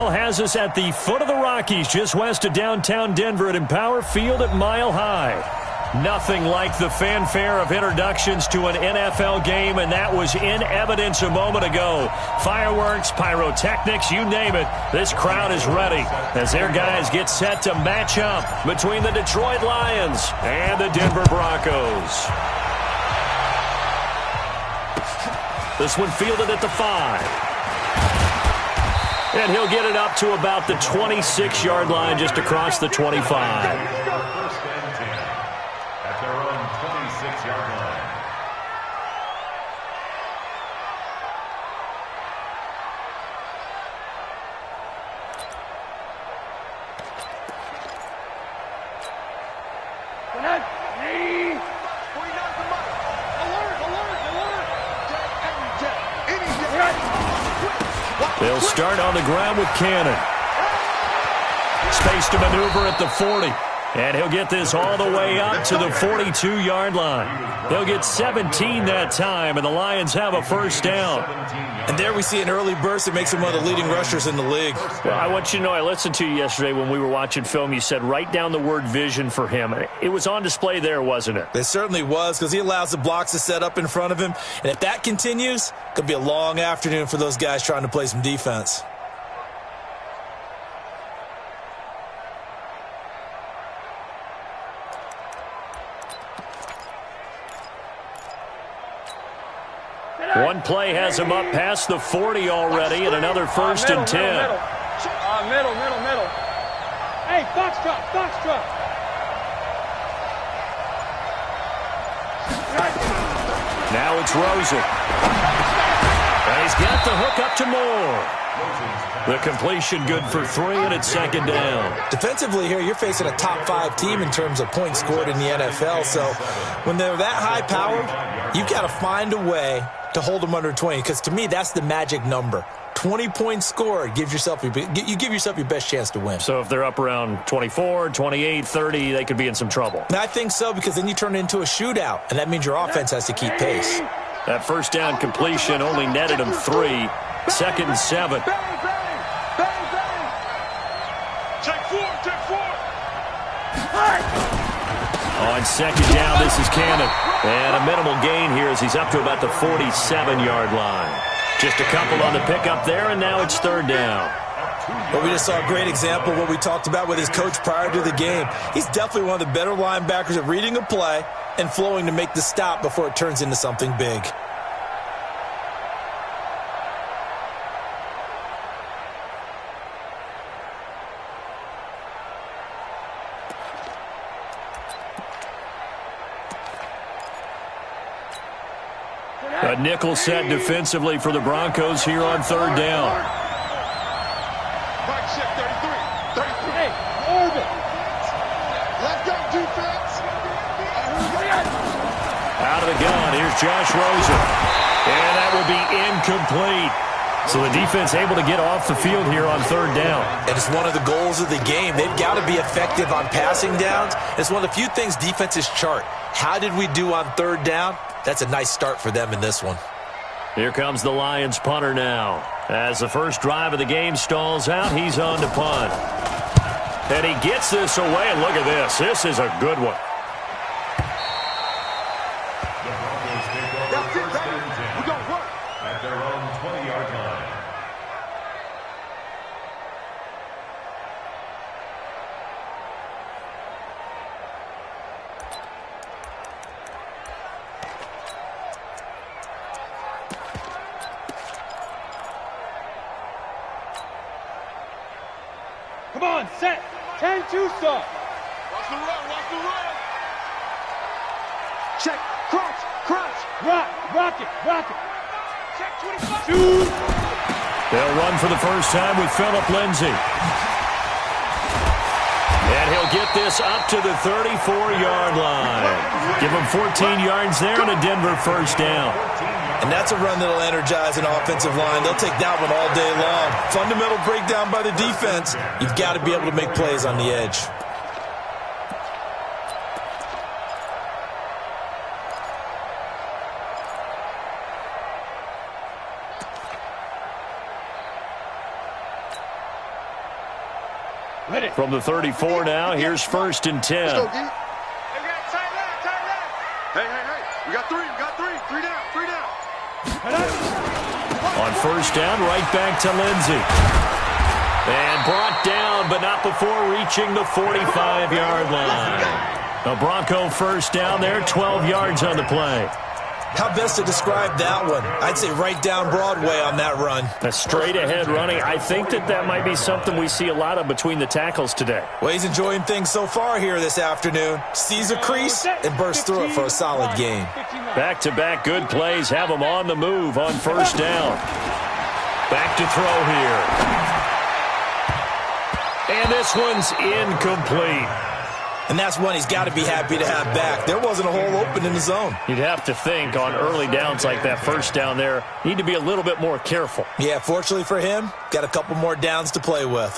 Has us at the foot of the Rockies, just west of downtown Denver at Empower Field at Mile High. Nothing like the fanfare of introductions to an NFL game, and that was in evidence a moment ago. Fireworks, pyrotechnics, you name it. This crowd is ready as their guys get set to match up between the Detroit Lions and the Denver Broncos. This one fielded at the 5. And he'll get it up to about the 26-yard line, just across the 25. First and 10 at their own 26-yard line. They'll start on the ground with Cannon. Space to maneuver at the 40. And he'll get this all the way up to the 42-yard line. They'll get 17 that time, and the Lions have a first down. And there we see an early burst that makes him one of the leading rushers in the league. Well, I want you to know, I listened to you yesterday when we were watching film. You said write down the word vision for him. It was on display there, wasn't it? It certainly was, because he allows the blocks to set up in front of him. And if that continues, it could be a long afternoon for those guys trying to play some defense. One play has him up past the 40 already, and another first and 10. Middle. Hey, Foxtrot. Now it's Rosen. And he's got the hook up to Moore. The completion good for 3, and it's second down. Defensively here, you're facing a top 5 team in terms of points scored in the NFL. So when they're that high-powered, you've got to find a way to hold them under 20, because to me, that's the magic number. 20 points scored, you give yourself your best chance to win. So if they're up around 24, 28, 30, they could be in some trouble. And I think so, because then you turn it into a shootout, and that means your offense has to keep pace. That first down completion only netted him 3. Second and 7. On second down, this is Cannon. And a minimal gain here as he's up to about the 47-yard line. Just a couple on the pickup there, and now it's third down. Well, we just saw a great example of what we talked about with his coach prior to the game. He's definitely one of the better linebackers at reading a play and flowing to make the stop before it turns into something big. A nickel set defensively for the Broncos here on third down. Hey, Orbit. Let's go, defense. Out of the gun, here's Josh Rosen. And that will be incomplete. So the defense able to get off the field here on third down. And it's one of the goals of the game. They've got to be effective on passing downs. It's one of the few things defenses chart. How did we do on third down? That's a nice start for them in this one. Here comes the Lions punter now. As the first drive of the game stalls out, he's on to punt. And he gets this away, and look at this. This is a good one. The Broncos take over first and 10 at their own 20-yard line. Come on, set. 10-2 stop. Watch the run. Check. Crunch. Rock it. Check 25. Two. They'll run for the first time with Phillip Lindsay. And he'll get this up to the 34-yard line. Give him 14 yards there and a Denver first down. And that's a run that'll energize an offensive line. They'll take that one all day long. Fundamental breakdown by the defense. You've got to be able to make plays on the edge. From the 34 now, here's 1st and 10. Let's go, D. Hey, we got three. Three down. On 1st down, right back to Lindsey. And brought down, but not before reaching the 45-yard line. A Bronco 1st down there, 12 yards on the play. How best to describe that one? I'd say right down Broadway on that run. A straight-ahead running. I think that might be something we see a lot of between the tackles today. Well, he's enjoying things so far here this afternoon. Sees a crease and bursts through it for a solid gain. Back-to-back good plays have him on the move on 1st down. Back to throw here. And this one's incomplete. And that's one he's got to be happy to have back. There wasn't a hole open in the zone. You'd have to think on early downs like that 1st down there, need to be a little bit more careful. Yeah, fortunately for him, got a couple more downs to play with.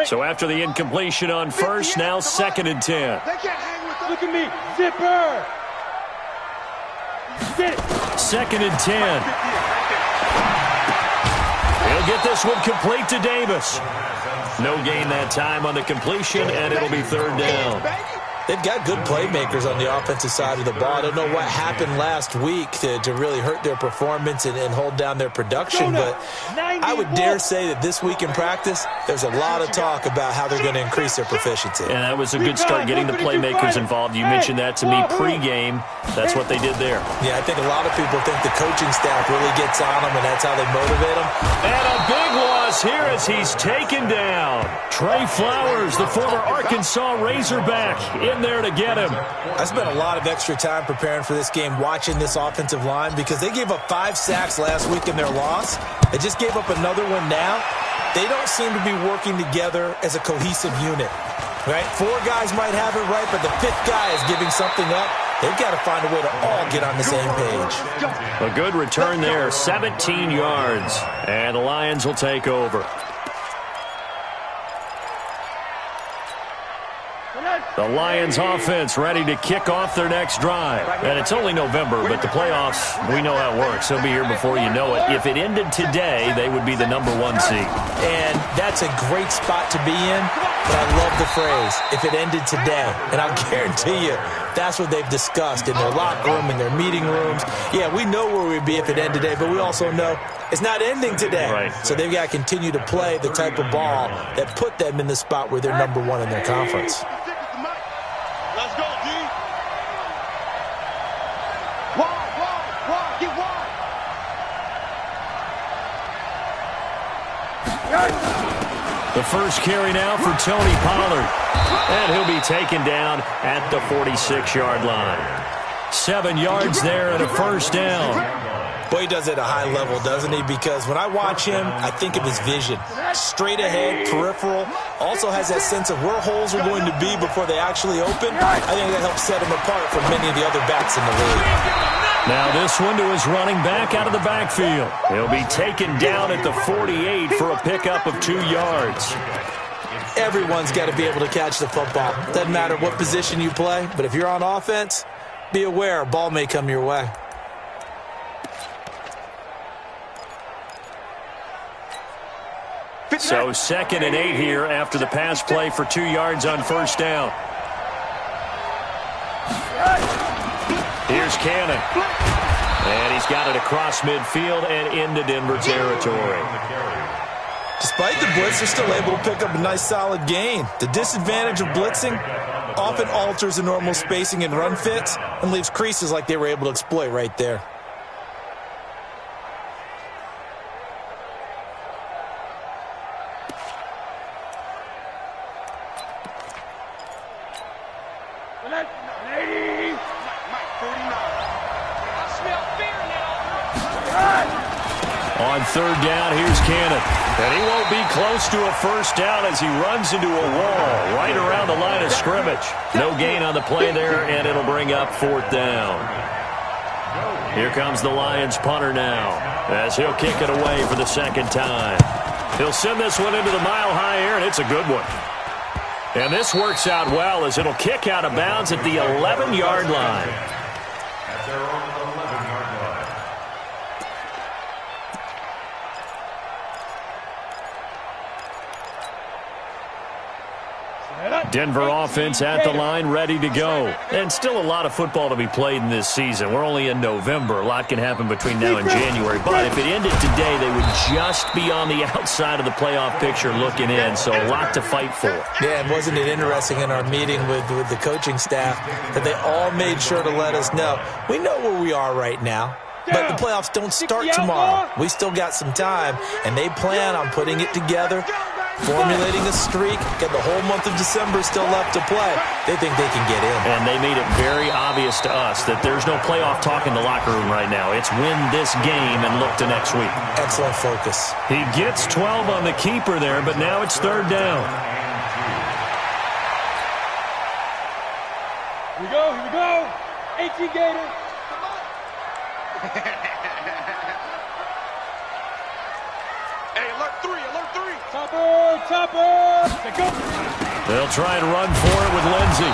So after the incompletion on 1st, now 2nd and 10. Look at me. Zipper. 2nd and 10. He'll get this one complete to Davis. No gain that time on the completion, and it'll be 3rd down. They've got good playmakers on the offensive side of the ball. I don't know what happened last week to really hurt their performance and hold down their production, but I would dare say that this week in practice, there's a lot of talk about how they're going to increase their proficiency. And that was a good start getting the playmakers involved. You mentioned that to me pregame. That's what they did there. Yeah, I think a lot of people think the coaching staff really gets on them, and that's how they motivate them. And a big loss here as he's taken down. Trey Flowers, the former Arkansas Razorback, in there to get him. I spent a lot of extra time preparing for this game, watching this offensive line, because they gave up 5 sacks last week in their loss. They just gave up another one now. They don't seem to be working together as a cohesive unit, right? 4 guys might have it right, but the 5th guy is giving something up. They've got to find a way to all get on the same page. A good return there, 17 yards, and the Lions will take over. The Lions offense ready to kick off their next drive. And it's only November, but the playoffs, we know how it works. They'll be here before you know it. If it ended today, they would be the #1 seed. And that's a great spot to be in, but I love the phrase, if it ended today. And I'll guarantee you, that's what they've discussed in their locker room, in their meeting rooms. Yeah, we know where we'd be if it ended today, but we also know it's not ending today. Right. So they've got to continue to play the type of ball that put them in the spot where they're #1 in their conference. Let's go, D. Wide, get wide. The first carry now for Tony Pollard. And he'll be taken down at the 46-yard line. 7 yards there and a 1st down. Boy, he does it at a high level, doesn't he? Because when I watch him, I think of his vision. Straight ahead, peripheral. Also has that sense of where holes are going to be before they actually open. I think that helps set him apart from many of the other backs in the league. Now this one to his running back out of the backfield. He'll be taken down at the 48 for a pickup of 2 yards. Everyone's got to be able to catch the football. Doesn't matter what position you play, but if you're on offense, be aware a ball may come your way. So 2nd and 8 here after the pass play for 2 yards on 1st down. Here's Cannon. And he's got it across midfield and into Denver territory. Despite the blitz, they're still able to pick up a nice solid gain. The disadvantage of blitzing often alters the normal spacing and run fits and leaves creases like they were able to exploit right there. On 3rd down, here's Cannon. And he won't be close to a 1st down as he runs into a wall right around the line of scrimmage. No gain on the play there, and it'll bring up 4th down. Here comes the Lions punter now as he'll kick it away for the 2nd time. He'll send this one into the mile-high air, and it's a good one. And this works out well as it'll kick out of bounds at the 11-yard line. At their own 11-yard line. Denver offense at the line, ready to go. And still a lot of football to be played in this season. We're only in November. A lot can happen between now and January. But if it ended today, they would just be on the outside of the playoff picture looking in. So a lot to fight for. Yeah, and wasn't it interesting in our meeting with the coaching staff that they all made sure to let us know, we know where we are right now. But the playoffs don't start tomorrow. We still got some time, and they plan on putting it together, formulating a streak, get the whole month of December still left to play. They think they can get in. And they made it very obvious to us that there's no playoff talk in the locker room right now. It's win this game and look to next week. Excellent focus. He gets 12 on the keeper there, but now it's third down. Here we go. 18 Gator. Hey, alert three. Topper. They'll try and run for it with Lindsey.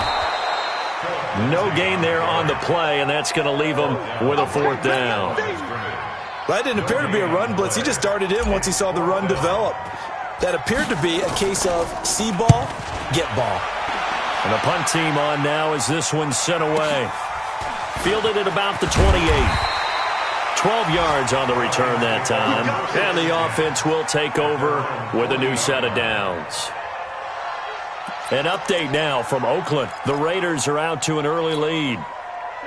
No gain there on the play, and that's going to leave them with a fourth down. That didn't appear to be a run blitz. He just darted in once he saw the run develop. That appeared to be a case of see ball, get ball. And the punt team on now as this one's sent away. Fielded at about the 28. 12 yards on the return that time. And the offense will take over with a new set of downs. An update now from Oakland. The Raiders are out to an early lead.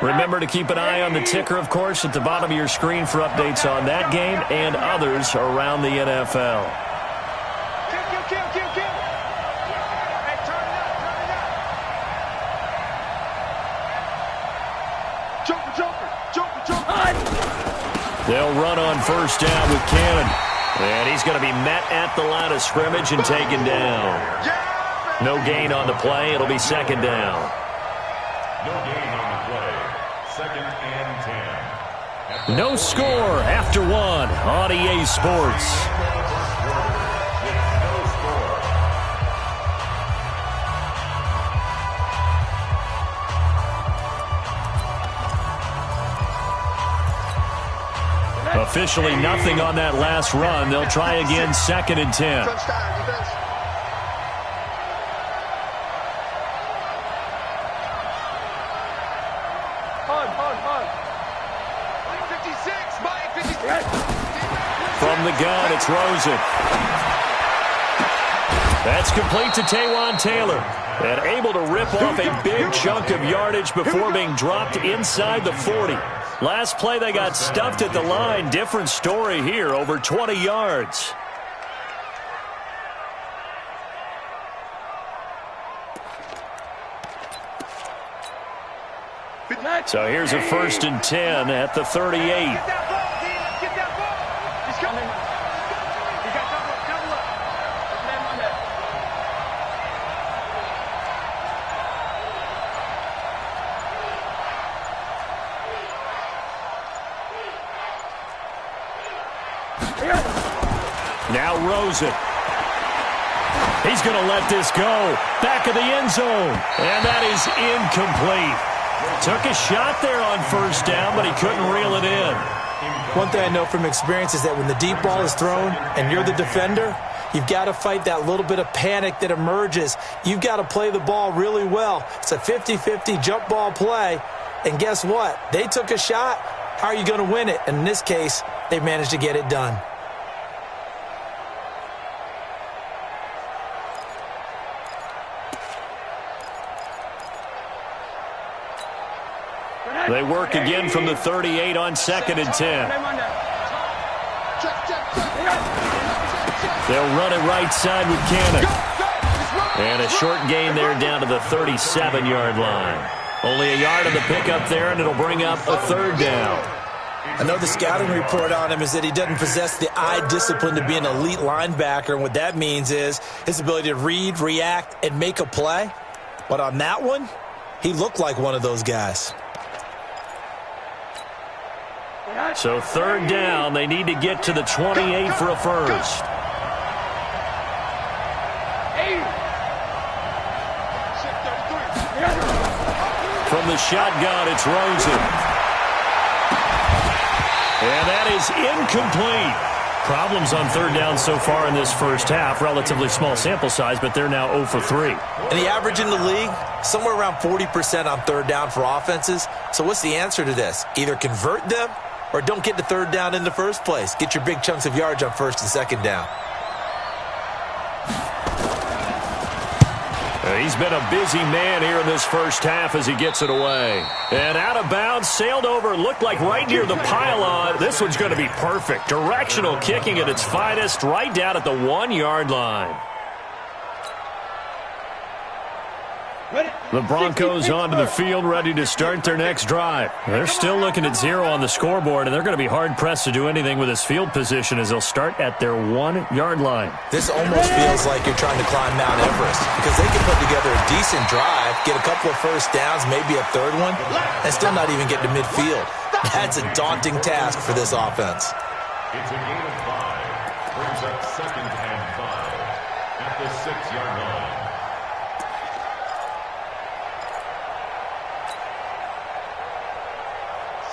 Remember to keep an eye on the ticker, of course, at the bottom of your screen for updates on that game and others around the NFL. Kill. Hey, turn it up. Joker. They'll run on first down with Cannon. And he's going to be met at the line of scrimmage and taken down. No gain on the play. It'll be second down. No gain on the play. Second and 10. No score after one on EA Sports. Officially nothing on that last run. They'll try again, second and 10. Touchdown, defense. Hard. 56. From the gun, it's Rosen. That's complete to Taywan Taylor. And able to rip off a big chunk of yardage before being dropped inside the 40. Last play, they got stuffed at the line. Different story here, over 20 yards. So here's a first and 10 at the 38. Get that ball, D. Let's get that ball. He's coming. He got double up. Let him on that. Now Rosen. He's going to let this go. Back of the end zone. And that is incomplete. Took a shot there on first down, but he couldn't reel it in. One thing I know from experience is that when the deep ball is thrown and you're the defender, you've got to fight that little bit of panic that emerges. You've got to play the ball really well. It's a 50-50 jump ball play. And guess what? They took a shot. How are you going to win it? And in this case, they managed to get it done. They work again from the 38 on second and 10. They'll run it right side with Cannon. And a short gain there down to the 37-yard line. Only a yard of the pickup there, and it'll bring up a third down. I know the scouting report on him is that he doesn't possess the eye discipline to be an elite linebacker, and what that means is his ability to read, react, and make a play. But on that one, he looked like one of those guys. So third down, they need to get to the 28 for a first. From the shotgun, it's Rosen. And that is incomplete. Problems on third down so far in this first half. Relatively small sample size, but they're now 0 for 3. And the average in the league, somewhere around 40% on third down for offenses. So what's the answer to this? Either convert them or don't get to third down in the first place. Get your big chunks of yards on first and second down. He's been a busy man here in this first half as he gets it away. And out of bounds, sailed over, looked like right near the pylon. This one's going to be perfect. Directional kicking at its finest, right down at the 1-yard line. The Broncos onto the field, ready to start their next drive. They're still looking at 0 on the scoreboard, and they're going to be hard-pressed to do anything with this field position as they'll start at their 1-yard line. This almost feels like you're trying to climb Mount Everest because they can put together a decent drive, get a couple of first downs, maybe a third one, and still not even get to midfield. That's a daunting task for this offense. It's a gain of 5. Brings up 2nd and 5 at the 6-yard line.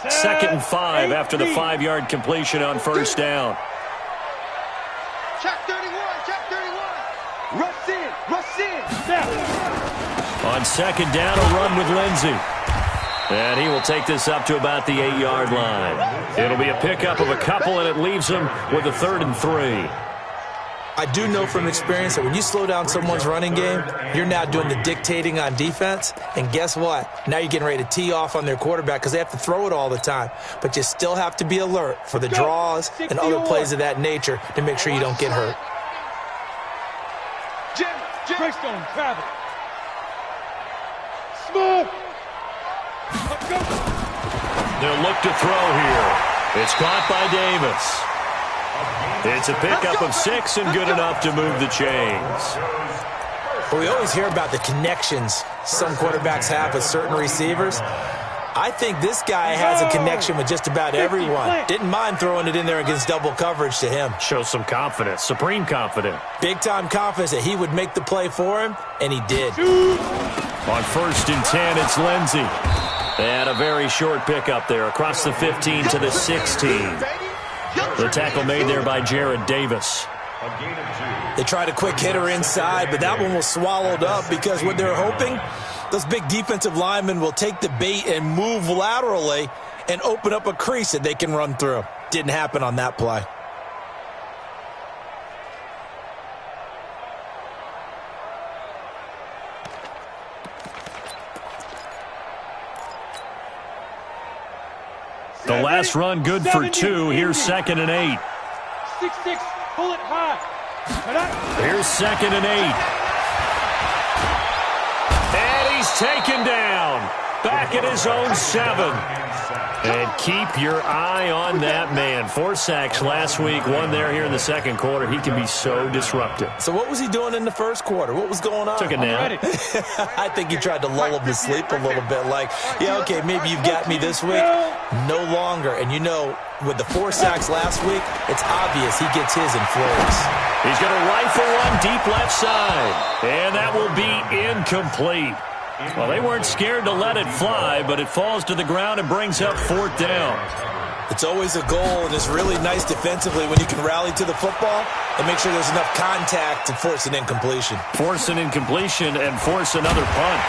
Second and 5 after the 5-yard completion on first down. Check 31, check 31. Rush in. On second down, a run with Lindsey. And he will take this up to about the 8-yard line. It'll be a pickup of a couple, and it leaves him with a 3rd and 3. I do know from experience that when you slow down someone's running game, you're now doing the dictating on defense. And guess what? Now you're getting ready to tee off on their quarterback because they have to throw it all the time. But you still have to be alert for the draws and other plays of that nature to make sure you don't get hurt. Greystone, travel. Smooth. They'll look to throw here. It's caught by Davis. It's a pickup of 6 and good enough to move the chains. Well, we always hear about the connections some quarterbacks have with certain receivers. I think this guy has a connection with just about everyone. Didn't mind throwing it in there against double coverage to him. Shows some confidence, supreme confidence. Big-time confidence that he would make the play for him, and he did. On 1st and 10, it's Lindsey. And a very short pickup there across the 15 to the 16. The tackle made there by Jared Davis. They tried a quick hitter inside, but that one was swallowed up because what they're hoping, those big defensive linemen will take the bait and move laterally and open up a crease that they can run through. Didn't happen on that play. The last run good for 2. Here's 2nd and 8. 6-6, pull it high. Here's 2nd and 8. And he's taken down. Back at his own 7. And keep your eye on that man. 4 sacks last week, 1 there here in the second quarter. He can be so disruptive. So what was he doing in the first quarter? What was going on? Took a nap. I think he tried to lull him to sleep a little bit. Like, yeah, okay, maybe you've got me this week. No longer. And you know, with the 4 sacks last week, it's obvious he gets his in flurries. He's going to rifle one deep left side. And that will be incomplete. Well, they weren't scared to let it fly, but it falls to the ground and brings up 4th down. It's always a goal, and it's really nice defensively when you can rally to the football and make sure there's enough contact to force an incompletion. Force an incompletion and force another punt.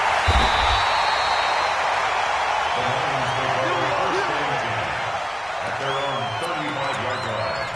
At their own 35-yard line.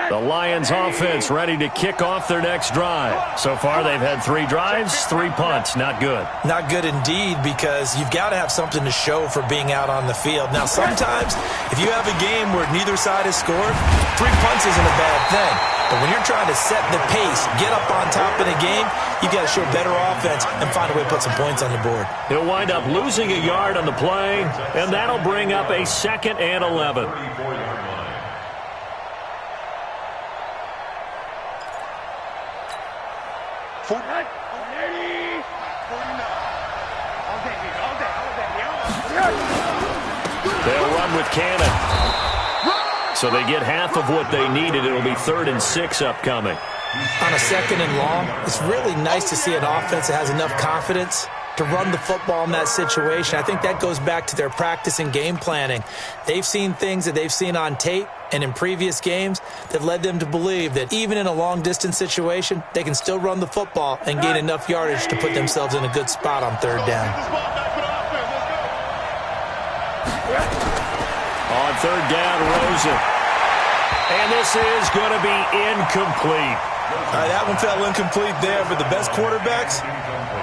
The Lions offense ready to kick off their next drive. So far, they've had 3 drives, 3 punts. Not good. Not good indeed, because you've got to have something to show for being out on the field. Now, sometimes, if you have a game where neither side has scored, 3 punts isn't a bad thing. But when you're trying to set the pace, get up on top of the game, you've got to show better offense and find a way to put some points on the board. He'll wind up losing a yard on the play, and that'll bring up a 2nd and 11. 34-yard line. They'll run with Cannon. So they get half of what they needed. It'll be 3rd and 6 upcoming. On a 2nd and long, it's really nice to see an offense that has enough confidence to run the football in that situation. I think that goes back to their practice and game planning. They've seen things that they've seen on tape and in previous games that led them to believe that even in a long-distance situation, they can still run the football and gain enough yardage to put themselves in a good spot on third down. On third down, Rosen. And this is going to be incomplete. All right, that one fell incomplete there, but the best quarterbacks,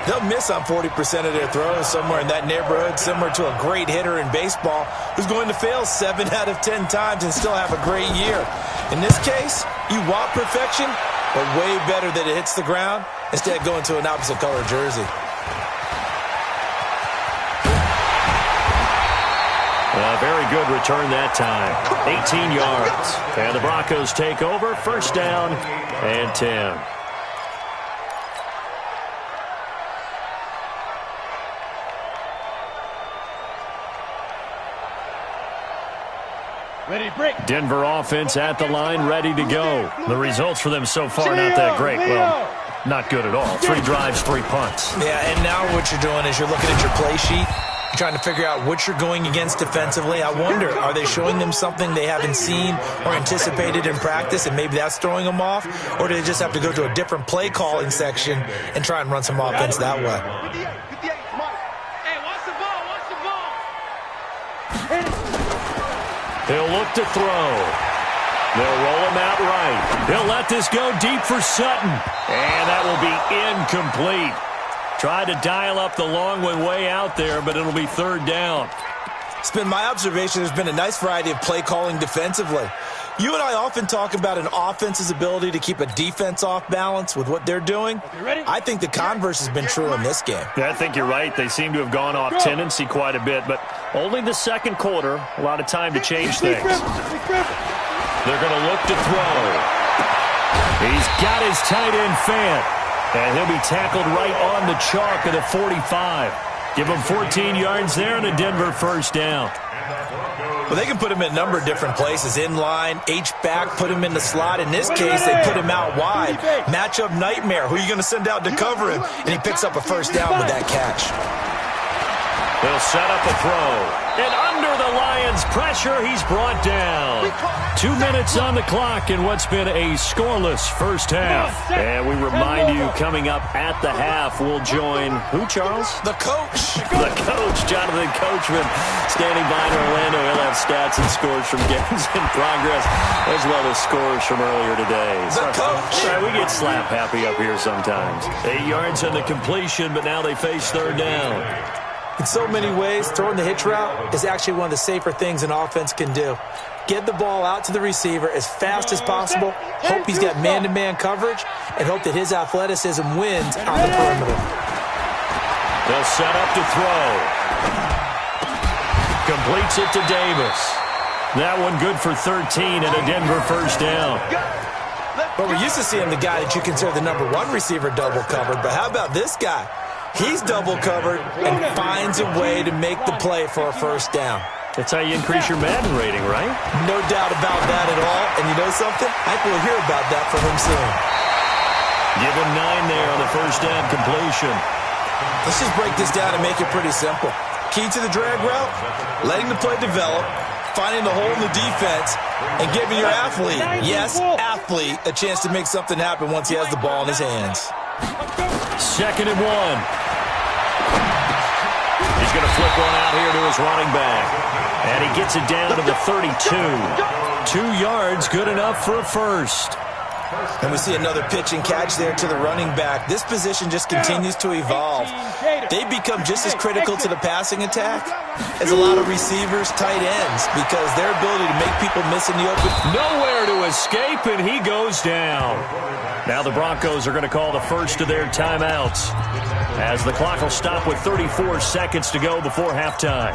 they'll miss on 40% of their throws, somewhere in that neighborhood, similar to a great hitter in baseball who's going to fail 7 out of 10 times and still have a great year. In this case, you want perfection, but way better that it hits the ground instead of going to an opposite color jersey. A very good return that time. 18 yards. And the Broncos take over. First down and 10. Ready, break. Denver offense at the line, ready to go. The results for them so far, not that great. Well, not good at all. 3 drives, 3 punts. Yeah, and now what you're doing is you're looking at your play sheet. You're trying to figure out what you're going against defensively. I wonder, are they showing them something they haven't seen or anticipated in practice, and maybe that's throwing them off? Or do they just have to go to a different play calling section and try and run some offense that way? Hey, watch the ball, watch the ball. He'll look to throw. They'll roll him out right. He'll let this go deep for Sutton. And that will be incomplete. Tried to dial up the long one way out there, but it'll be third down. It's been my observation there's been a nice variety of play calling defensively. You and I often talk about an offense's ability to keep a defense off balance with what they're doing. I think the converse has been true in this game. Yeah, I think you're right. They seem to have gone off tendency quite a bit, but only the second quarter, a lot of time to change things. They're going to look to throw. He's got his tight end Fant. And he'll be tackled right on the chalk at the 45. Give him 14 yards there and a Denver first down. Well, they can put him in a number of different places. In line, H-back, put him in the slot. In this case, they put him out wide. Matchup nightmare. Who are you going to send out to cover him? And he picks up a first down with that catch. They'll set up a throw. And under the Lions' pressure, he's brought down. 2 minutes on the clock in what's been a scoreless first half. And we remind you, coming up at the half, we'll join who, Charles? The coach. The coach, Jonathan Coachman, standing by in Orlando. He'll have stats and scores from games in progress, as well as scores from earlier today. The coach. Sorry, we get slap happy up here sometimes. 8 yards on the completion, but now they face third down. In so many ways, throwing the hitch route is actually one of the safer things an offense can do. Get the ball out to the receiver as fast as possible, hope he's got man-to-man coverage, and hope that his athleticism wins on the perimeter. They'll set up to throw. Completes it to Davis. That one good for 13 and a Denver first down. But we're used to seeing the guy that you consider the number 1 receiver double covered, but how about this guy? He's double covered and finds a way to make the play for a first down. That's how you increase your Madden rating, right? No doubt about that at all. And you know something? I think we'll hear about that from him soon. Give him 9 there on the first down completion. Let's just break this down and make it pretty simple. Key to the drag route, letting the play develop, finding the hole in the defense, and giving your athlete, yes, athlete, a chance to make something happen once he has the ball in his hands. 2nd and 1. He's going to flip one out here to his running back. And he gets it down to the 32. 2 yards, good enough for a first. And we see another pitch and catch there to the running back. This position just continues to evolve. They become just as critical to the passing attack as a lot of receivers, tight ends, because their ability to make people miss in the open. Nowhere to escape, and he goes down. Now the Broncos are going to call the first of their timeouts, as the clock will stop with 34 seconds to go before halftime.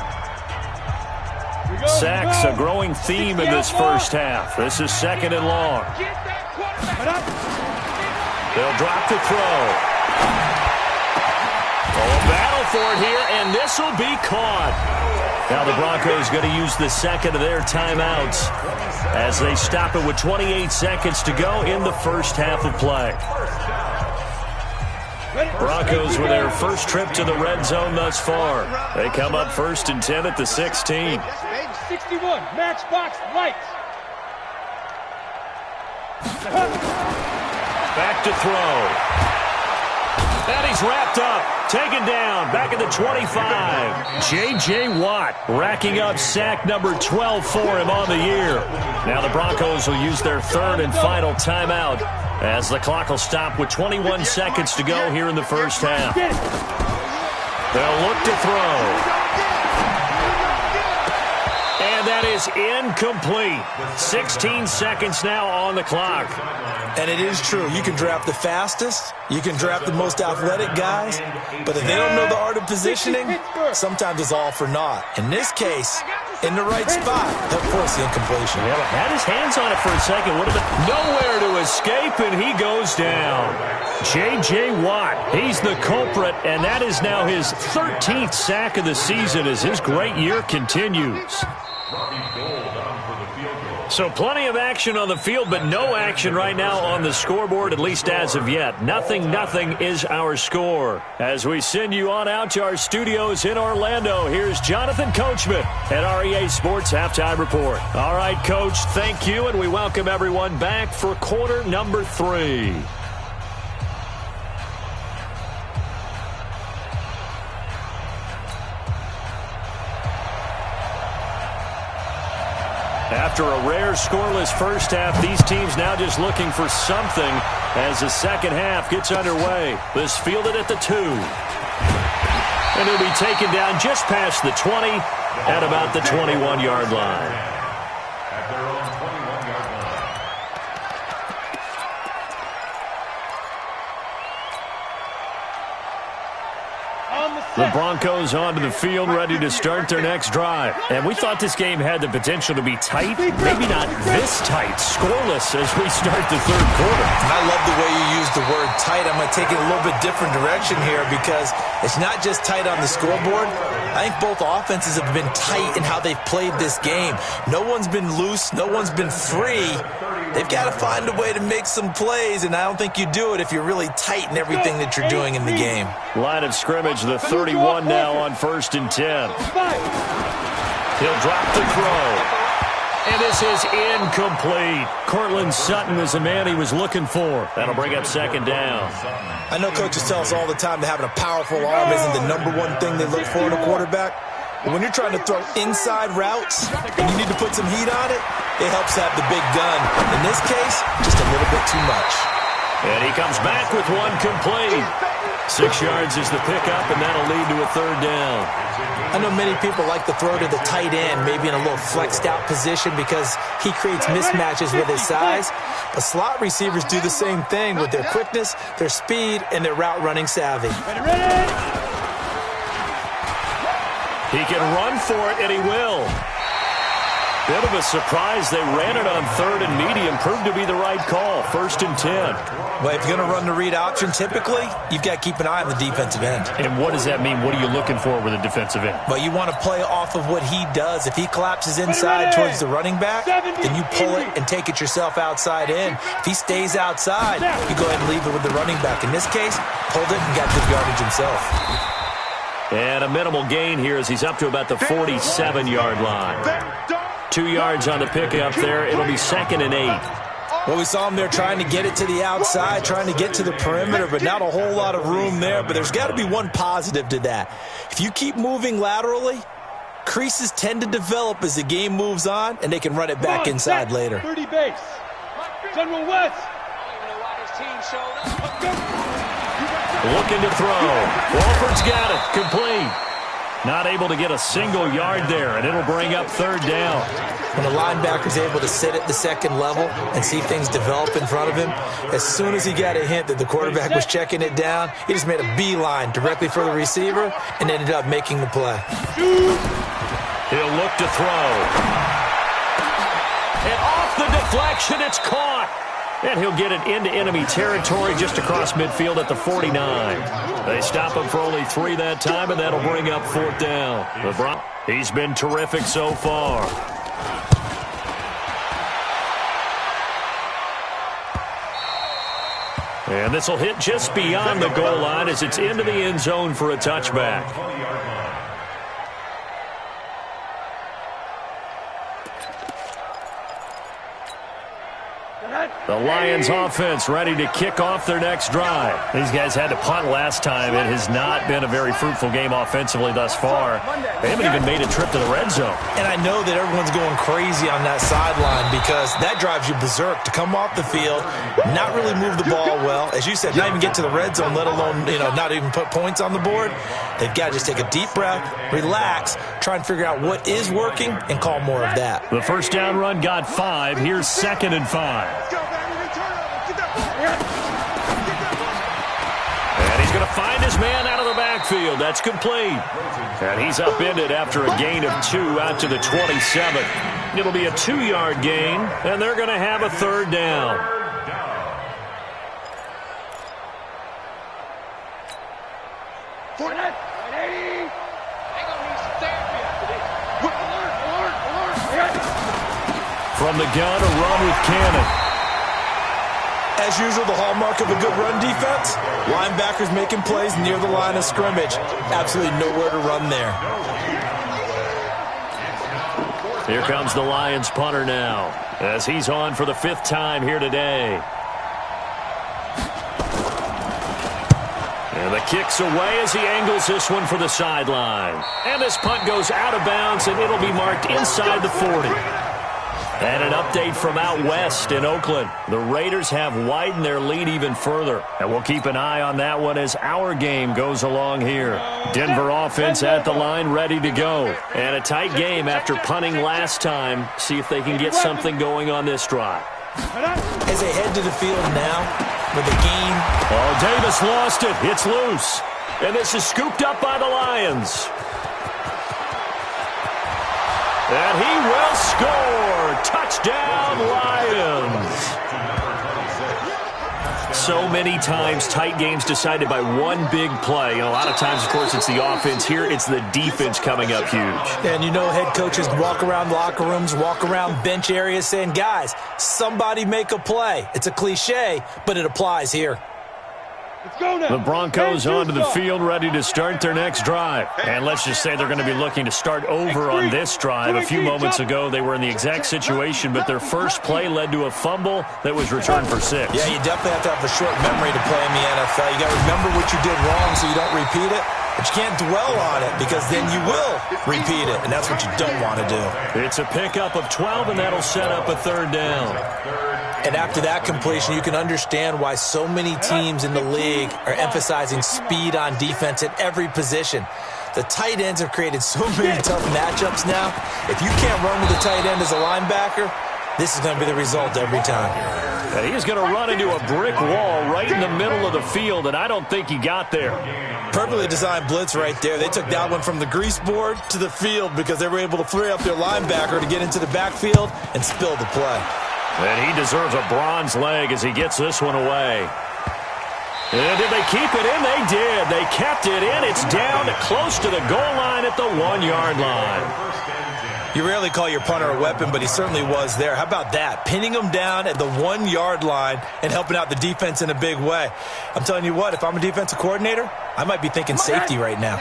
Sacks, a growing theme in this first half. This is 2nd and long. They'll drop the throw. Oh, a battle for it here, and this will be caught. Now the Broncos going to use the second of their timeouts as they stop it with 28 seconds to go in the first half of play. Broncos with their first trip to the red zone thus far. They come up 1st and 10 at the 16. 61, matchbox lights. Back to throw. And he's wrapped up. Taken down. Back at the 25. J.J. Watt racking up sack number 12 for him on the year. Now the Broncos will use their third and final timeout as the clock will stop with 21 seconds to go here in the first half. They'll look to throw. And that is incomplete. 16 seconds now on the clock. And it is true. You can draft the fastest. You can draft the most athletic guys. But if they don't know the art of positioning, sometimes it's all for naught. In this case, in the right spot, he'll force the incompletion. Yeah, had his hands on it for a second. Would have been nowhere to escape, and he goes down. J.J. Watt, he's the culprit, and that is now his 13th sack of the season as his great year continues. So plenty of action on the field, but no action right now on the scoreboard, at least as of yet. 0-0 is our score. As we send you on out to our studios in Orlando, here's Jonathan Coachman at REA Sports Halftime Report. All right, Coach, thank you, and we welcome everyone back for quarter number 3. After a rare scoreless first half, these teams now just looking for something as the second half gets underway. This fielded at the 2. And he'll be taken down just past the 20 at about the 21-yard line. At their own 21-yard line. The Broncos onto the field, ready to start their next drive. And we thought this game had the potential to be tight, maybe not this tight, scoreless as we start the third quarter. And I love the way you use the word tight. I'm going to take it a little bit different direction here because it's not just tight on the scoreboard. I think both offenses have been tight in how they've played this game. No one's been loose. No one's been free. They've got to find a way to make some plays, and I don't think you do it if you're really tight in everything that you're doing in the game. Line of scrimmage, the 31 now on 1st and 10. He'll drop the throw. And this is incomplete. Courtland Sutton is the man he was looking for. That'll bring up second down. I know coaches tell us all the time that having a powerful arm isn't the number one thing they look for in a quarterback. But when you're trying to throw inside routes and you need to put some heat on it, it helps have the big gun. In this case, just a little bit too much. And he comes back with one complete. 6 yards is the pickup, and that'll lead to a third down. I know many people like to throw to the tight end, maybe in a little flexed out position because he creates mismatches with his size. But slot receivers do the same thing with their quickness, their speed, and their route running savvy. He can run for it, and he will. Bit of a surprise. They ran it on 3rd and medium. Proved to be the right call. 1st and 10. Well, if you're going to run the read option, typically, you've got to keep an eye on the defensive end. And what does that mean? What are you looking for with a defensive end? Well, you want to play off of what he does. If he collapses inside towards the running back, then you pull it and take it yourself outside in. If he stays outside, you go ahead and leave it with the running back. In this case, pulled it and got good yardage himself. And a minimal gain here as he's up to about the 47-yard line. 2 yards on the pickup there. It'll be 2nd and 8. Well, we saw him there trying to get it to the outside, trying to get to the perimeter, but not a whole lot of room there. But there's got to be one positive to that. If you keep moving laterally, creases tend to develop as the game moves on, and they can run it back inside later. 30 base. General West. Looking to throw. Walford's got it. Complete. Not able to get a single yard there, and it'll bring up 3rd down. When a linebacker's able to sit at the second level and see things develop in front of him, as soon as he got a hint that the quarterback was checking it down, he just made a beeline directly for the receiver and ended up making the play. He'll look to throw. And off the deflection, it's caught. And he'll get it into enemy territory just across midfield at the 49. They stop him for only 3 that time, and that'll bring up 4th down. LeBron, he's been terrific so far. And this will hit just beyond the goal line as it's into the end zone for a touchback. The Lions offense ready to kick off their next drive. These guys had to punt last time. It has not been a very fruitful game offensively thus far. They haven't even made a trip to the red zone. And I know that everyone's going crazy on that sideline because that drives you berserk to come off the field, not really move the ball well. As you said, not even get to the red zone, let alone, not even put points on the board. They've got to just take a deep breath, relax, try and figure out what is working, and call more of that. The first down run got 5. Here's 2nd and 5. And he's going to find his man out of the backfield. That's complete. And he's upended after a gain of 2 out to the 27. It'll be a 2-yard gain, and they're going to have a 3rd down. From the gun, a run with Cannon. As usual, the hallmark of a good run defense, linebackers making plays near the line of scrimmage. Absolutely nowhere to run there. Here comes the Lions punter now, as he's on for the 5th time here today. And the kick's away as he angles this one for the sideline. And this punt goes out of bounds, and it'll be marked inside the 40. And an update from out west in Oakland. The Raiders have widened their lead even further. And we'll keep an eye on that one as our game goes along here. Denver offense at the line ready to go. And a tight game after punting last time. See if they can get something going on this drive. As they head to the field now with a gain. Oh, Davis lost it. It's loose. And this is scooped up by the Lions. And he will score. Touchdown, Lions. So many times, tight games decided by one big play. A lot of times, of course, it's the offense. Here, it's the defense coming up huge. And head coaches walk around locker rooms, walk around bench areas saying, guys, somebody make a play. It's a cliche, but it applies here. The Broncos onto the field ready to start their next drive. And let's just say they're going to be looking to start over on this drive. A few moments ago, they were in the exact situation, but their first play led to a fumble that was returned for 6. Yeah, you definitely have to have a short memory to play in the NFL. You got to remember what you did wrong so you don't repeat it. But you can't dwell on it because then you will repeat it, and that's what you don't want to do. It's a pickup of 12, and that'll set up a 3rd down. And after that completion, you can understand why so many teams in the league are emphasizing speed on defense at every position. The tight ends have created so many tough matchups now. If you can't run with the tight end as a linebacker, this is going to be the result every time. And he's going to run into a brick wall right in the middle of the field, and I don't think he got there. Perfectly designed blitz right there. They took that one from the grease board to the field because they were able to free up their linebacker to get into the backfield and spill the play. And he deserves a bronze leg as he gets this one away. And did they keep it in? They did. They kept it in. It's down to close to the goal line at the 1-yard line. You rarely call your punter a weapon, but he certainly was there. How about that? Pinning him down at the 1-yard line and helping out the defense in a big way. I'm telling you what, if I'm a defensive coordinator, I might be thinking safety right now.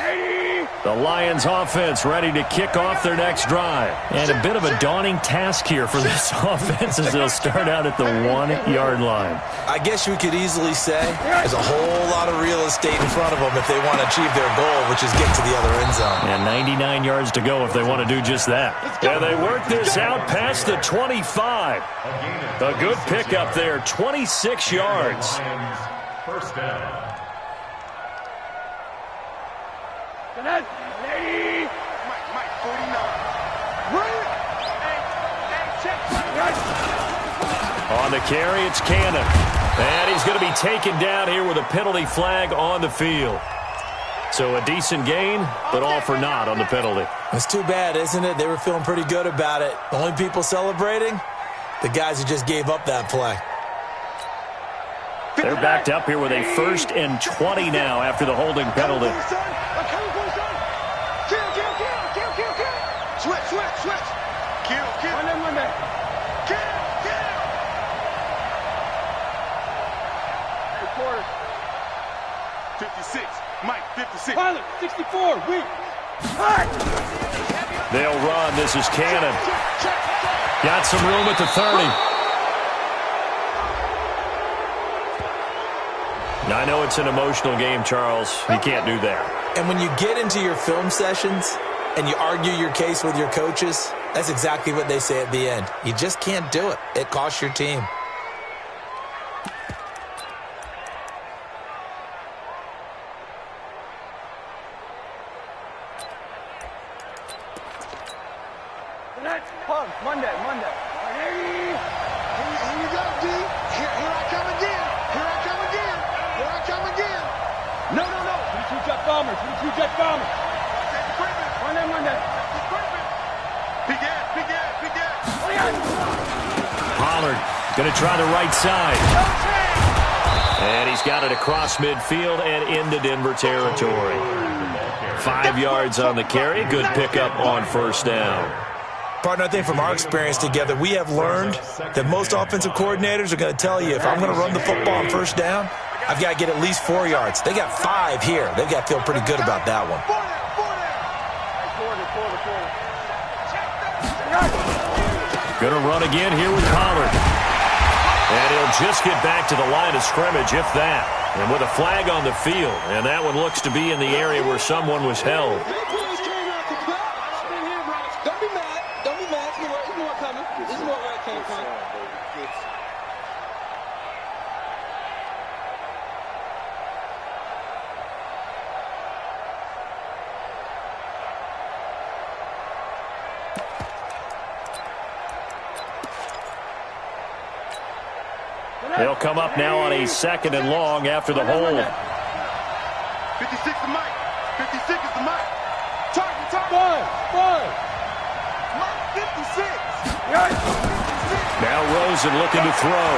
The Lions offense ready to kick off their next drive. And a bit of a daunting task here for this offense as they'll start out at the 1-yard line. I guess you could easily say there's a whole lot of real estate in front of them if they want to achieve their goal, which is get to the other end zone. And 99 yards to go if they want to do just that. And they work this out past the 25. A good pickup there, 26 yards. First down. Mike, 49. On the carry, it's Cannon. And he's going to be taken down here with a penalty flag on the field. So a decent gain, but all for naught on the penalty. It's too bad, isn't it? They were feeling pretty good about it. The only people celebrating, the guys who just gave up that play. They're backed up here with a 1st and 20 now after the holding penalty. Switch. Kill. One man. Kill. 56. Pilot, 64, weak. They'll run. This is Cannon. Got some room at the 30. I know it's an emotional game, Charles. You can't do that. And when you get into your film sessions and you argue your case with your coaches, that's exactly what they say at the end. You just can't do it. It costs your team. Monday. Here you go, D. Here I come again. Here I come again. No. 22 jet bombers. Monday. Big gas. Pollard going to try the right side. And he's got it across midfield and into Denver territory. 5 yards on the carry. Good pickup on first down. Partner, I think from our experience together, we have learned that most offensive coordinators are going to tell you, if I'm going to run the football on first down, I've got to get at least 4 yards. They got 5 here. They've got to feel pretty good about that one. Going to run again here with Pollard. And he'll just get back to the line of scrimmage, if that. And with a flag on the field. And that one looks to be in the area where someone was held. Don't be mad. There's more coming. There's more where it came from. They'll come up now on a 2nd and long after the hold. 56 to Mike. 56 is the Mike. Target. Five. Mike 56. Now Rosen looking to throw.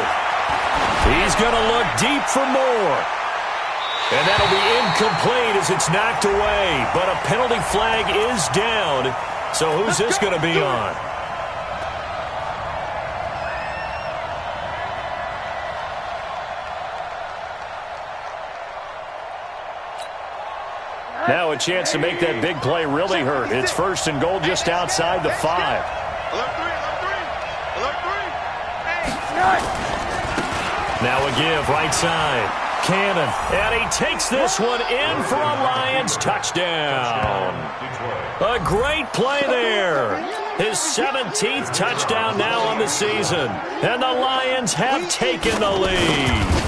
He's going to look deep for more. And that'll be incomplete as it's knocked away. But a penalty flag is down. So who's this going to be on? Now a chance to make that big play really hurt. It's 1st and goal just outside the 5. Alert three. Now a give, right side. Cannon. And he takes this one in for a Lions touchdown. A great play there. His 17th touchdown now on the season. And the Lions have taken the lead.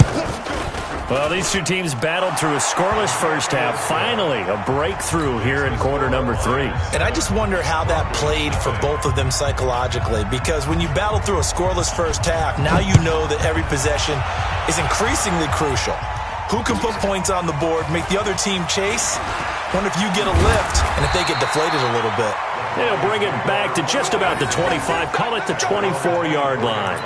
Well, these two teams battled through a scoreless first half. Finally, a breakthrough here in quarter number 3. And I just wonder how that played for both of them psychologically, because when you battle through a scoreless first half, now you know that every possession is increasingly crucial. Who can put points on the board, make the other team chase? Wonder if you get a lift and if they get deflated a little bit. They'll bring it back to just about the 25. Call it the 24-yard line.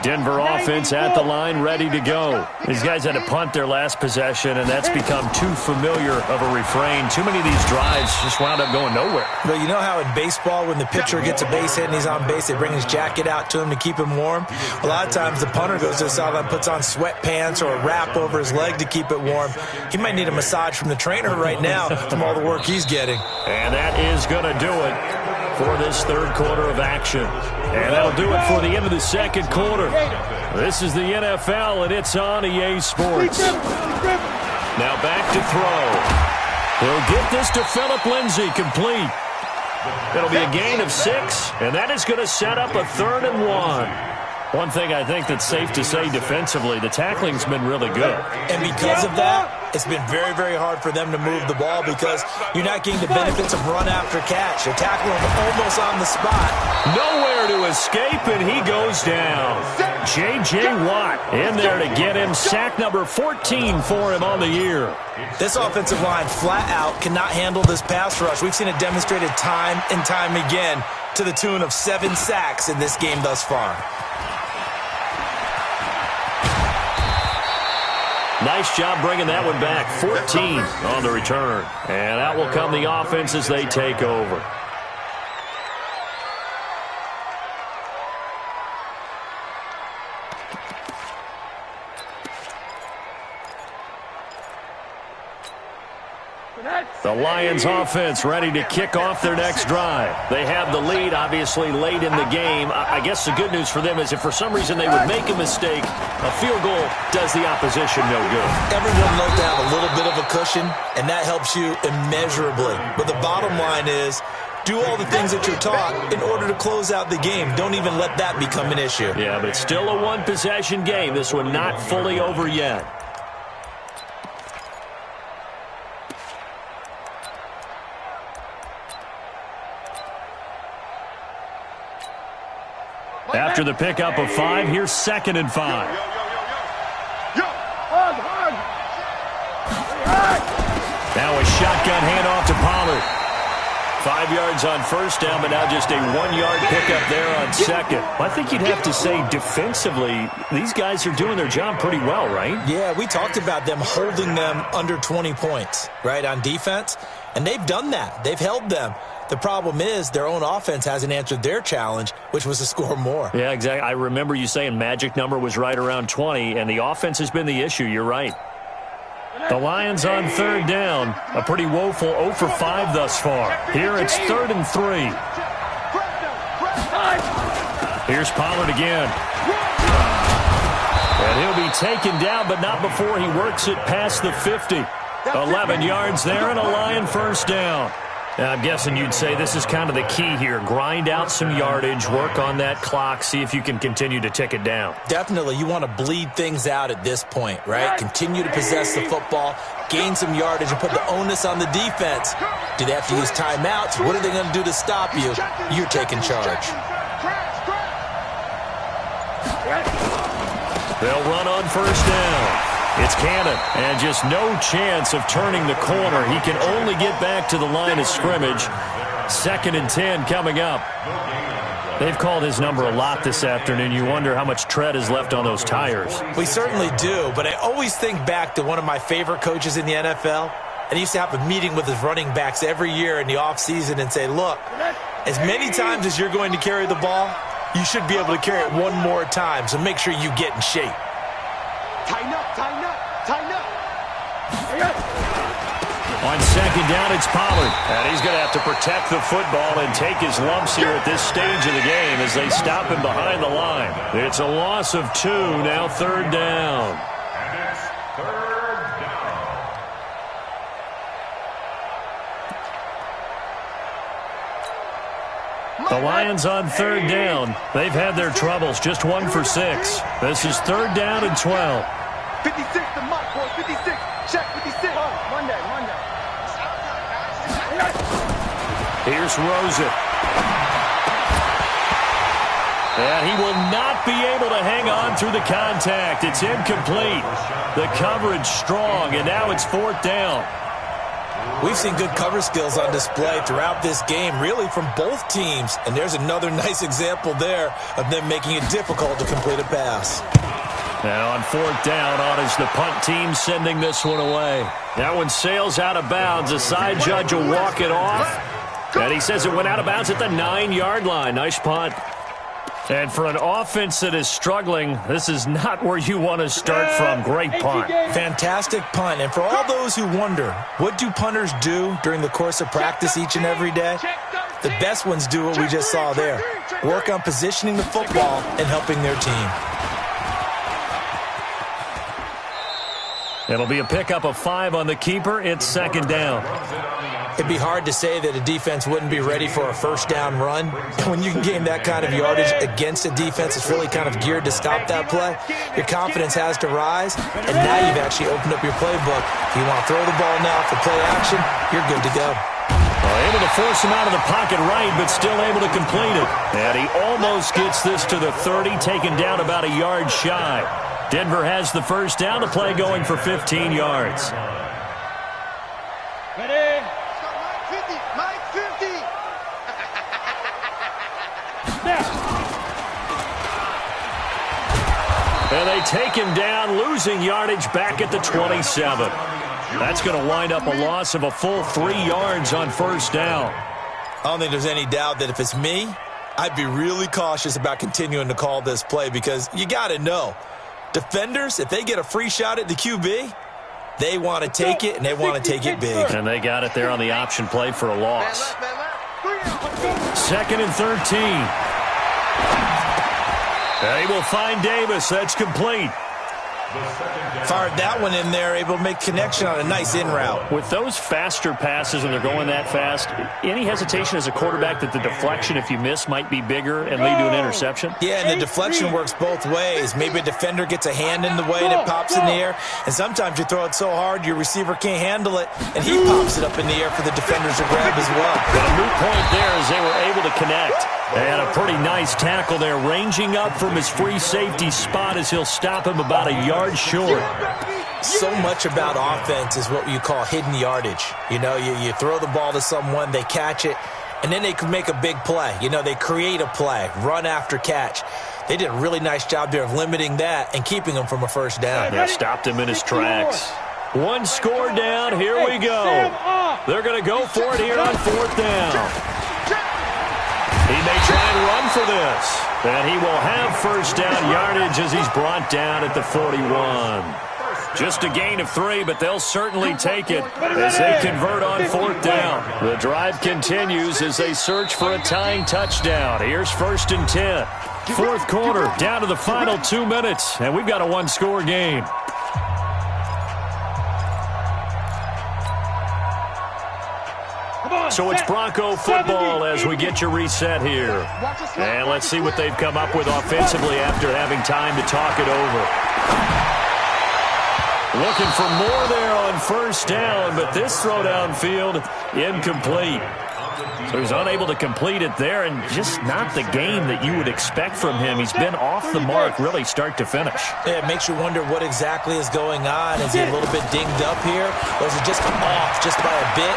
Denver offense at the line, ready to go. These guys had to punt their last possession, and that's become too familiar of a refrain. Too many of these drives just wound up going nowhere. But you know how in baseball, when the pitcher gets a base hit and he's on base, they bring his jacket out to him to keep him warm? A lot of times the punter goes to the sideline, puts on sweatpants or a wrap over his leg to keep it warm. He might need a massage from the trainer right now from all the work he's getting. And that is going to do it for this 3rd quarter of action. And that'll do it for the end of the 2nd quarter. This is the NFL, and it's on EA Sports. Now back to throw. He'll get this to Phillip Lindsay, complete. It'll be a gain of 6, and that is going to set up a 3rd and 1. One thing I think that's safe to say defensively, the tackling's been really good. And because of that, it's been very, very hard for them to move the ball because you're not getting the benefits of run after catch. They're tackling him almost on the spot. Nowhere to escape, and he goes down. J.J. Watt in there to get him. Sack number 14 for him on the year. This offensive line flat out cannot handle this pass rush. We've seen it demonstrated time and time again to the tune of 7 sacks in this game thus far. Nice job bringing that one back. 14 on the return. And out will come the offense as they take over. Lions offense ready to kick off their next drive. They have the lead, obviously, late in the game. I guess the good news for them is if for some reason they would make a mistake, a field goal does the opposition no good. Everyone loves to have a little bit of a cushion, and that helps you immeasurably. But the bottom line is, do all the things that you're taught in order to close out the game. Don't even let that become an issue. Yeah, but it's still a one-possession game. This one not fully over yet. After the pickup of 5, here's 2nd and 5. Now a shotgun handoff to Pollard. 5 yards on first down, but now just a 1-yard pickup there on second. I think you'd have to say defensively, these guys are doing their job pretty well, right? Yeah, we talked about them holding them under 20 points, right, on defense. And they've done that. They've held them. The problem is their own offense hasn't answered their challenge, which was to score more. Yeah, exactly. I remember you saying magic number was right around 20, and the offense has been the issue. You're right. The Lions on 3rd down. A pretty woeful 0 for 5 thus far. Here it's 3rd and 3. Here's Pollard again. And he'll be taken down, but not before he works it past the 50. 11 yards there and a Lion first down. Now, I'm guessing you'd say this is kind of the key here. Grind out some yardage, work on that clock, see if you can continue to tick it down. Definitely. You want to bleed things out at this point, right? Continue to possess the football, gain some yardage, and put the onus on the defense. Do they have to use timeouts? What are they going to do to stop you? You're taking charge. They'll run on first down. It's Cannon, and just no chance of turning the corner. He can only get back to the line of scrimmage. 2nd and 10 coming up. They've called his number a lot this afternoon. You wonder how much tread is left on those tires. We certainly do, but I always think back to one of my favorite coaches in the NFL. And he used to have a meeting with his running backs every year in the offseason and say, look, as many times as you're going to carry the ball, you should be able to carry it one more time, so make sure you get in shape. Tighten up, tighten up, tighten up. On 2nd down, it's Pollard. And he's going to have to protect the football and take his lumps here at this stage of the game as they stop him behind the line. It's a loss of 2, now 3rd down. And it's 3rd down. The Lions on 3rd down. They've had their troubles, just 1 for 6. This is 3rd down and 12. 56 to Mike, boy, 56. Check 56. Monday. Here's Rosen. And he will not be able to hang on through the contact. It's incomplete. The coverage strong, and now it's 4th down. We've seen good cover skills on display throughout this game, really from both teams. And there's another nice example there of them making it difficult to complete a pass. Now on 4th down, on is the punt team sending this one away. That one sails out of bounds. The side judge will walk it off. And he says it went out of bounds at the 9-yard line. Nice punt. And for an offense that is struggling, this is not where you want to start from. Great punt. Fantastic punt. And for all those who wonder, what do punters do during the course of practice each and every day? The best ones do what we just saw there. Work on positioning the football and helping their team. It'll be a pickup of 5 on the keeper. It's 2nd down. It'd be hard to say that a defense wouldn't be ready for a first down run. When you can gain that kind of yardage against a defense that's really kind of geared to stop that play, your confidence has to rise, and now you've actually opened up your playbook. If you want to throw the ball now for play action, you're good to go. Able to force him out of the pocket right, but still able to complete it. And he almost gets this to the 30, taken down about a yard shy. Denver has the first down, the play going for 15 yards. Ready? Mike 50. And they take him down, losing yardage back at the 27. That's going to wind up a loss of a full 3 yards on first down. I don't think there's any doubt that if it's me, I'd be really cautious about continuing to call this play because you got to know, defenders, if they get a free shot at the QB, They want to take it, and they want to take it big. And they got it there on the option play for a loss. Man left. 2nd and 13. They will find Davis. That's complete. Fired that one in there, able to make connection on a nice in route. With those faster passes and they're going that fast, any hesitation as a quarterback that the deflection, if you miss, might be bigger and lead to an interception? Yeah, and the deflection works both ways. Maybe a defender gets a hand in the way and it pops in the air, and sometimes you throw it so hard your receiver can't handle it, and he pops it up in the air for the defenders to grab as well. But a moot point there as they were able to connect. And a pretty nice tackle there, ranging up from his free safety spot as he'll stop him about a yard short. So much about offense is what you call hidden yardage. You know, you throw the ball to someone, they catch it, and then they can make a big play. You know, they create a play, run after catch. They did a really nice job there of limiting that and keeping him from a first down. Yeah, stopped him in his tracks. One score down, here we go. They're going to go for it here on 4th down. He may try and run for this. And he will have first down yardage as he's brought down at the 41. Just a gain of 3, but they'll certainly take it as they convert on 4th down. The drive continues as they search for a tying touchdown. Here's 1st and 10. 4th quarter, down to the final 2 minutes, and we've got a one-score game. So it's Bronco football as we get you reset here. And let's see what they've come up with offensively after having time to talk it over. Looking for more there on first down, but this throw downfield incomplete. So he's unable to complete it there, and just not the game that you would expect from him. He's been off the mark really start to finish. Yeah, it makes you wonder what exactly is going on. Is he a little bit dinged up here, or is it just off just by a bit?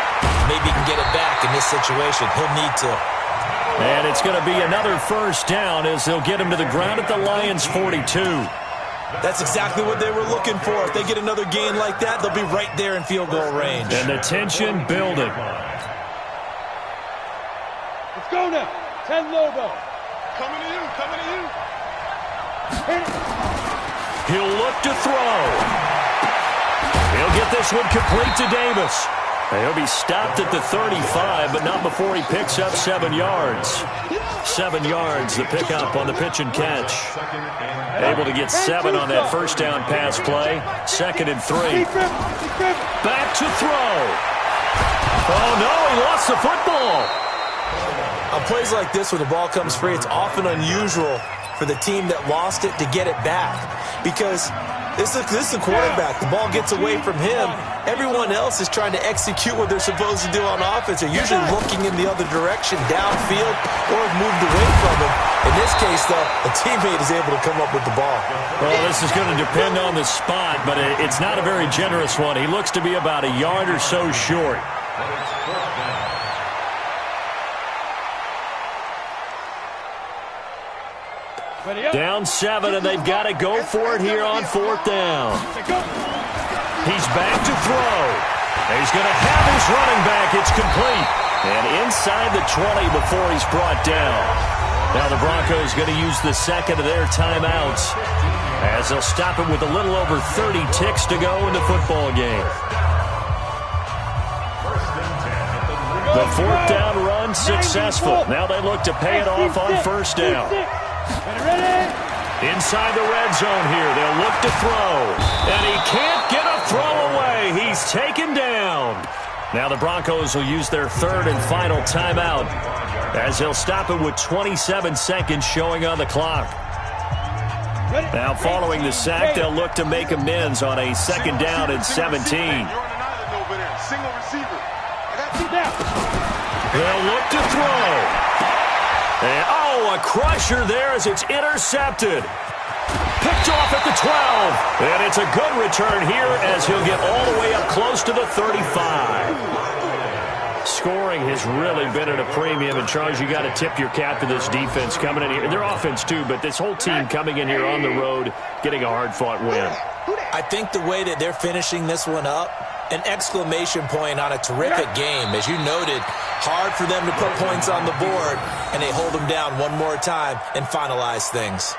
Maybe he can get it back in this situation. He'll need to. And it's going to be another first down as they'll get him to the ground at the Lions' 42. That's exactly what they were looking for. If they get another gain like that, they'll be right there in field goal range. And the tension building. Let's go now. 10 Lobo. Coming to you, coming to you. He'll look to throw. He'll get this one complete to Davis. He'll be stopped at the 35, but not before he picks up 7 yards. 7 yards, the pickup on the pitch and catch. Able to get 7 on that first down pass play. 2nd and 3. Back to throw. Oh, no, he lost the football. On plays like this where the ball comes free, it's often unusual for the team that lost it to get it back. Because this is the quarterback. The ball gets away from him. Everyone else is trying to execute what they're supposed to do on offense. They're usually looking in the other direction, downfield, or have moved away from him. In this case, though, a teammate is able to come up with the ball. Well, this is going to depend on the spot, but it's not a very generous one. He looks to be about a yard or so short. Down 7, and they've got to go for it here on 4th down. He's back to throw. He's going to have his running back. It's complete. And inside the 20 before he's brought down. Now the Broncos going to use the second of their timeouts as they'll stop it with a little over 30 ticks to go in the football game. The 4th down run successful. Now they look to pay it off on first down. Inside the red zone here, they'll look to throw. And he can't get a throw away. He's taken down. Now the Broncos will use their 3rd and final timeout as they'll stop it with 27 seconds showing on the clock. Now following the sack, they'll look to make amends on a 2nd down and 17. Single receiver. They'll look to throw. And, a crusher there as it's intercepted. Picked off at the 12. And it's a good return here as he'll get all the way up close to the 35. Scoring has really been at a premium. And, Charles, you got to tip your cap to this defense coming in here. Their offense, too, but this whole team coming in here on the road, getting a hard-fought win. I think the way that they're finishing this one up, an exclamation point on a terrific game. As you noted, hard for them to put points on the board, and they hold them down one more time and finalize things.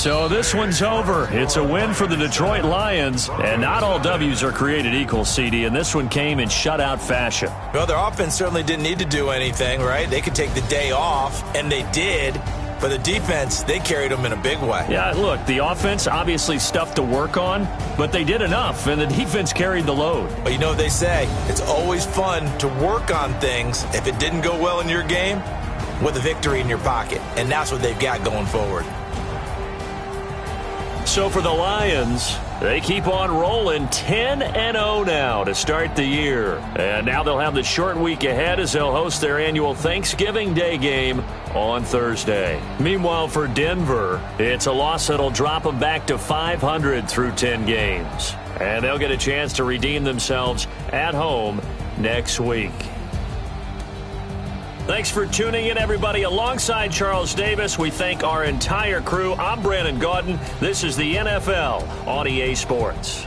So this one's over. It's a win for the Detroit Lions, and not all W's are created equal, CD, and this one came in shutout fashion. Well, their offense certainly didn't need to do anything, right? They could take the day off, and they did. But the defense, they carried them in a big way. Yeah, look, the offense, obviously stuff to work on, but they did enough, and the defense carried the load. But you know what they say, it's always fun to work on things if it didn't go well in your game with a victory in your pocket, and that's what they've got going forward. So for the Lions, they keep on rolling 10-0 now to start the year. And now they'll have the short week ahead as they'll host their annual Thanksgiving Day game on Thursday. Meanwhile, for Denver, it's a loss that'll drop them back to 500 through 10 games. And they'll get a chance to redeem themselves at home next week. Thanks for tuning in, everybody. Alongside Charles Davis, we thank our entire crew. I'm Brandon Gaudin. This is the NFL on EA Sports.